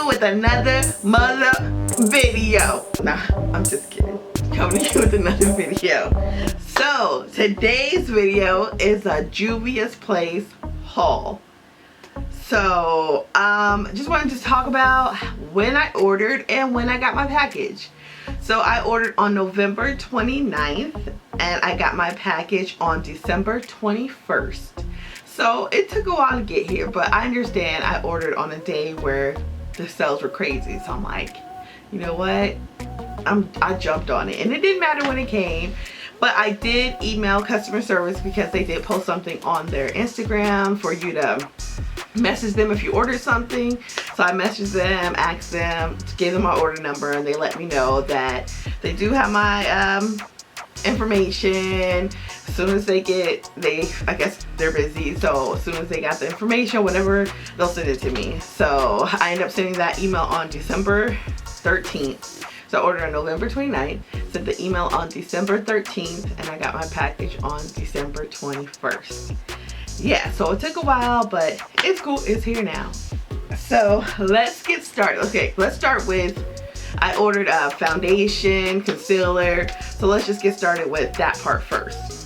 with another mother video. Nah, I'm just kidding. Coming to you with another video. So today's video is a Juvia's Place haul. So just wanted to talk about when I ordered and when I got my package. So I ordered on November 29th and I got my package on December 21st. So it took a while to get here, but I understand I ordered on a day where the sales were crazy. So I'm like, you know what? I jumped on it and it didn't matter when it came. But I did email customer service because they did post something on their Instagram for you to message them if you ordered something. So I messaged them, asked them, gave them my order number, and they let me know that they do have my information. As soon as they get, I guess they're busy, so as soon as they got the information, whatever, they'll send it to me. So I ended up sending that email on December 13th. So I ordered on November 29th, sent the email on December 13th, and I got my package on December 21st. Yeah, so it took a while, but it's cool, it's here now. So let's get started. Okay, let's start with, I ordered a foundation, concealer, so let's just get started with that part first.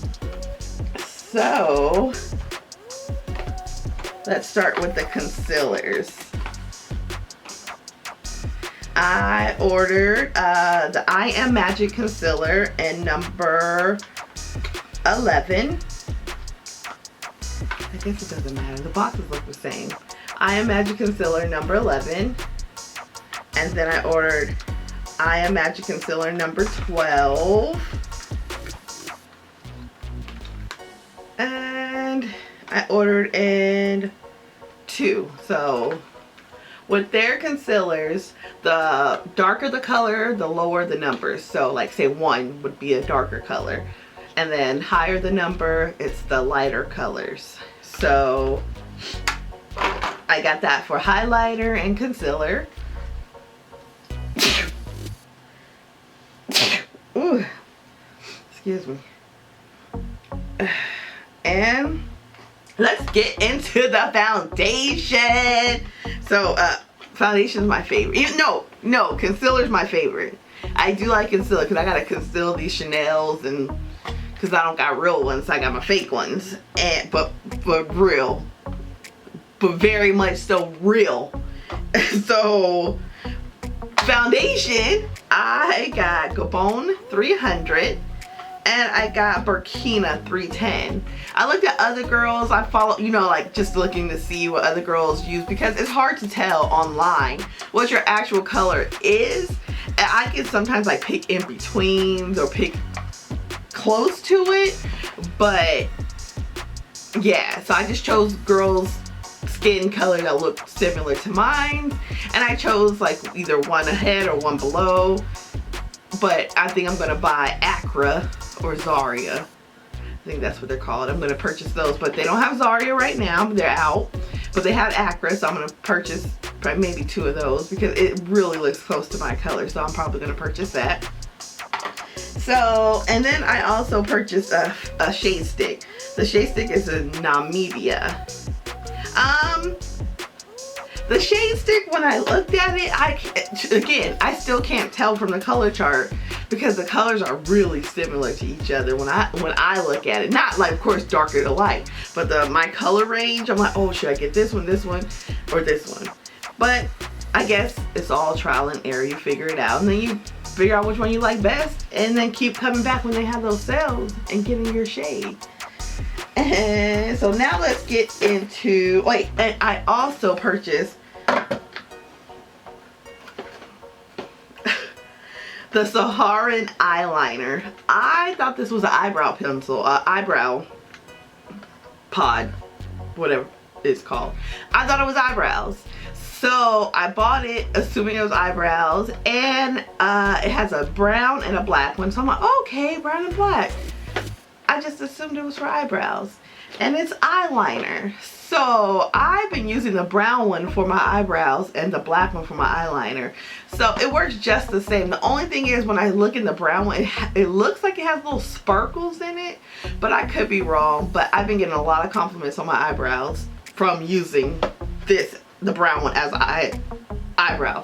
So let's start with the concealers. I ordered the I Am Magic concealer in number 11. I guess it doesn't matter, the boxes look the same. I Am Magic concealer number 11. And then I ordered I Am Magic concealer number 12. And I ordered in 2. So with their concealers, the darker the color, the lower the numbers. So like say 1 would be a darker color. And then higher the number, it's the lighter colors. So I got that for highlighter and concealer. Ooh, excuse me. And let's get into the foundation. So foundation is my favorite. No, concealer is my favorite. I do like concealer because I gotta conceal these Chanel's, and because I don't got real ones, I got my fake ones. And but real, but very much so real. So foundation, I got Gabon 300 and I got Burkina 310. I looked at other girls I follow, you know, like just looking to see what other girls use, because it's hard to tell online what your actual color is. And I can sometimes like pick in betweens or pick close to it, but yeah, so I just chose girls' skin color that looked similar to mine, and I chose like either one ahead or one below, but I think I'm gonna buy Accra or Zaria. I think that's what they're called. I'm gonna purchase those, but they don't have Zaria right now, they're out, but they have Accra, so I'm gonna purchase probably maybe 2 of those because it really looks close to my color, so I'm probably gonna purchase that. So, and then I also purchased a shade stick. The shade stick is a Namibia. The shade stick, when I looked at it, I still can't tell from the color chart because the colors are really similar to each other when I look at it. Not like, of course, darker to light, but my color range, I'm like, oh, should I get this one, or this one? But I guess it's all trial and error. You figure it out, and then you figure out which one you like best, and then keep coming back when they have those sales and getting your shade. And so now let's get into, wait, and I also purchased the Saharan eyeliner. I thought this was an eyebrow pencil, eyebrow pod, whatever it's called. I thought it was eyebrows. So I bought it assuming it was eyebrows, and it has a brown and a black one. So I'm like, okay, brown and black. I just assumed it was for eyebrows. And it's eyeliner. So I've been using the brown one for my eyebrows and the black one for my eyeliner. So it works just the same. The only thing is when I look in the brown one, it looks like it has little sparkles in it, but I could be wrong. But I've been getting a lot of compliments on my eyebrows from using the brown one as eyebrow,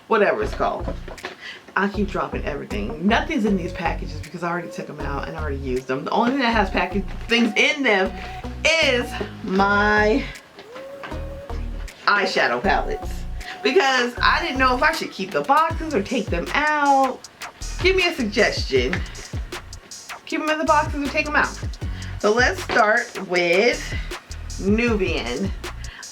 whatever it's called. I keep dropping everything. Nothing's in these packages because I already took them out and I already used them. The only thing that has things in them is my eyeshadow palettes, because I didn't know if I should keep the boxes or take them out. Give me a suggestion. Keep them in the boxes or take them out. So let's start with Nubian.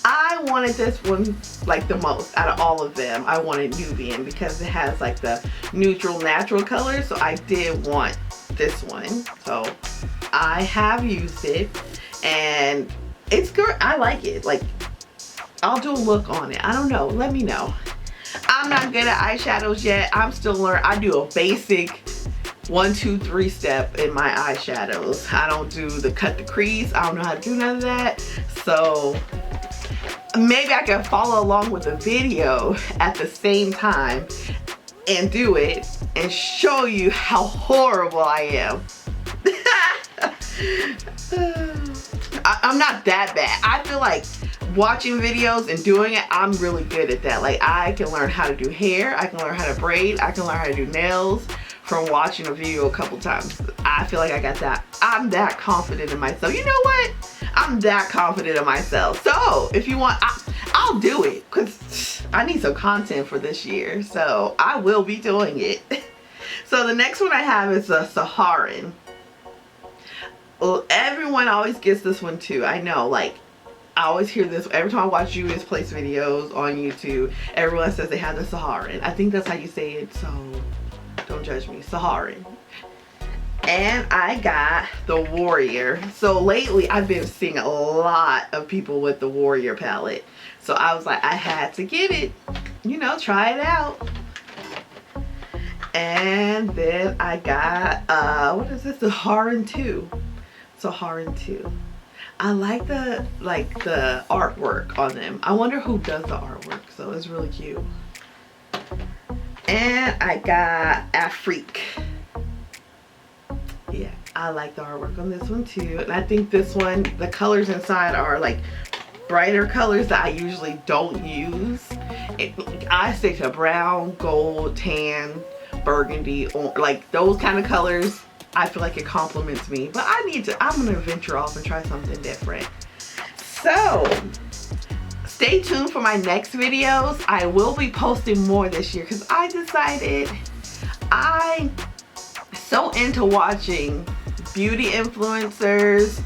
I wanted this one like the most out of all of them. I wanted Nubian because it has like the neutral natural color, so I did want this one. So I have used it and it's good. I like it. Like, I'll do a look on it. I don't know, let me know. I'm not good at eyeshadows yet. I'm still learning. I do a basic 1, 2, 3 step in my eyeshadows. I don't do the cut the crease. I don't know how to do none of that. So maybe I can follow along with the video at the same time and do it and show you how horrible I am. I'm not that bad. I feel like watching videos and doing it, I'm really good at that. Like, I can learn how to do hair, I can learn how to braid, I can learn how to do nails from watching a video a couple times. I feel like I got that. I'm that confident in myself. You know what? I'm that confident in myself. So if you want, I'll do it because I need some content for this year. So I will be doing it. So the next one I have is a Saharan. Well, everyone always gets this one too. I know, like, I always hear this every time I watch Juvia's Place videos on YouTube. Everyone says they have the Saharan. I think that's how you say it, so don't judge me. Saharan. And I got the Warrior. So lately I've been seeing a lot of people with the Warrior palette. So I was like, I had to get it. You know, try it out. And then I got, what is this? Saharan 2. Saharan 2. I like the artwork on them. I wonder who does the artwork, so it's really cute. And I got Afrique. Yeah, I like the artwork on this one too. And I think this one, the colors inside are like brighter colors that I usually don't use. I stick to brown, gold, tan, burgundy, or like those kind of colors. I feel like it compliments me, but I'm gonna venture off and try something different. So stay tuned for my next videos. I will be posting more this year because I decided I'm so into watching beauty influencers,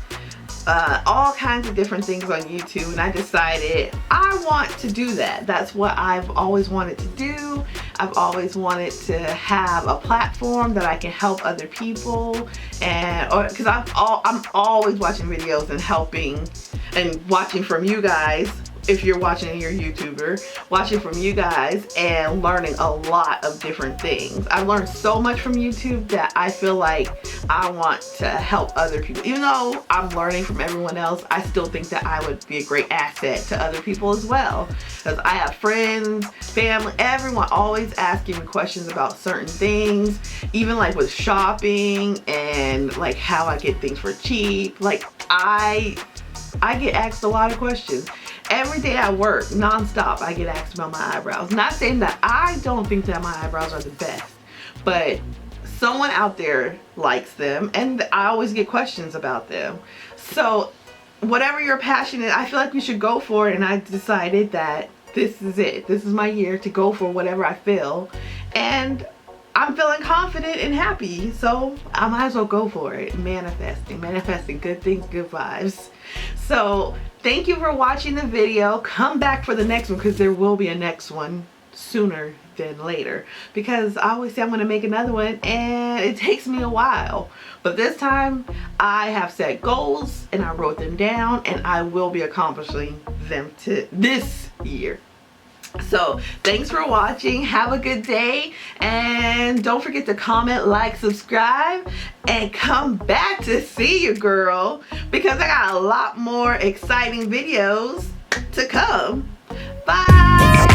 all kinds of different things on YouTube, and I decided I want to do that. That's what I've always wanted to do. I've always wanted to have a platform that I can help other people, and because I'm always watching videos and helping and watching from you guys. If you're watching and you're a YouTuber, watching from you guys and learning a lot of different things. I've learned so much from YouTube that I feel like I want to help other people. Even though I'm learning from everyone else, I still think that I would be a great asset to other people as well. Because I have friends, family, everyone always asking me questions about certain things. Even like with shopping and like how I get things for cheap. Like I get asked a lot of questions. Every day at work, non-stop, I get asked about my eyebrows. Not saying that I don't think that my eyebrows are the best, but someone out there likes them, and I always get questions about them. So whatever you're passionate, I feel like we should go for it, and I decided that this is it. This is my year to go for whatever I feel, and I'm feeling confident and happy, so I might as well go for it. Manifesting good things, good vibes. So thank you for watching the video. Come back for the next one because there will be a next one sooner than later, because I always say I'm going to make another one and it takes me a while. But this time I have set goals and I wrote them down, and I will be accomplishing them to this year. So thanks for watching. Have a good day, and don't forget to comment, like, subscribe, and come back to see you, girl, because I got a lot more exciting videos to come. Bye.